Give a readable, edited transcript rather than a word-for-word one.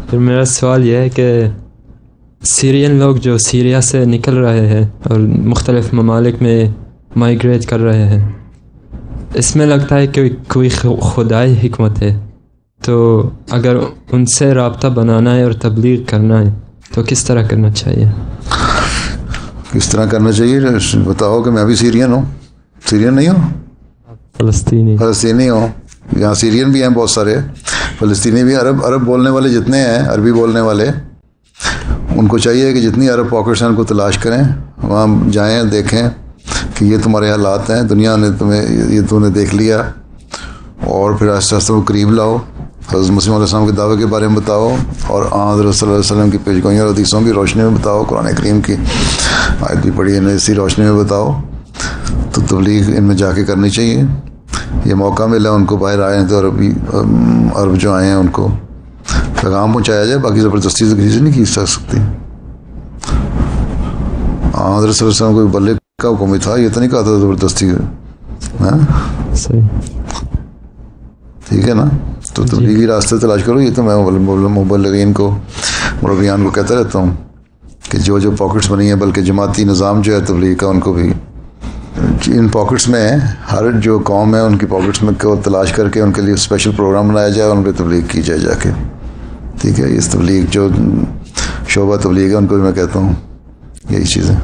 پھر میرا سوال یہ ہے کہ سیرین لوگ جو سیریا سے نکل رہے ہیں اور مختلف ممالک میں مائیگریٹ کر رہے ہیں، اس میں لگتا ہے کہ کوئی خدائی حکمت ہے، تو اگر ان سے رابطہ بنانا ہے اور تبلیغ کرنا ہے تو کس طرح کرنا چاہیے؟ کس طرح کرنا چاہیے؟ بتاؤ کہ میں بھی سیرین ہوں، سیرین نہیں ہوں، فلسطینی ہوں. یہاں سیرین بھی ہیں بہت سارے، فلسطینی بھی. عرب بولنے والے جتنے ہیں، عربی بولنے والے، ان کو چاہیے کہ جتنی عرب پاکٹس ہیں ان کو تلاش کریں، وہاں جائیں، دیکھیں کہ یہ تمہارے حالات ہیں، دنیا نے تمہیں یہ تو نے دیکھ لیا، اور پھر آہستہ آہستہ وہ قریب لاؤ. حضرت مسیح علیہ السلام کے دعوے کے بارے میں بتاؤ، اور حضرت صلی اللہ علیہ وسلم کی پیش گوئیوں اور حدیثوں کی روشنی میں بتاؤ، قرآن کریم کی آیت بھی پڑھی ہے اسی روشنی میں بتاؤ. تو تبلیغ ان میں جا کے کرنی چاہیے. یہ موقع ملا ان کو، باہر آئے ہیں تو عرب جو آئے ہیں ان کو پیغام پہنچایا جائے، باقی زبردستی سے کسی سے نہیں کی جا سکتی. حضرت صلی اللہ علیہ وسلم کو بلے کا حکم تھا، یہ تو نہیں کہا تھا زبردستی. ٹھیک ہے نا؟ تو تبلیغی راستے تلاش کرو. یہ تو میں مبلغین کو، مربیان کو کہتا رہتا ہوں کہ جو پاکٹس بنی ہیں، بلکہ جماعتی نظام جو ہے تبلیغ کا، ان کو بھی ان پاکٹس میں، ہر جو قوم ہے ان کی پاکٹس میں کو تلاش کر کے ان کے لیے اسپیشل پروگرام بنایا جائے اور ان پہ تبلیغ کی جائے جا کے. ٹھیک ہے؟ اس تبلیغ جو شعبہ تبلیغ ہے ان کو بھی میں کہتا ہوں یہی چیزیں.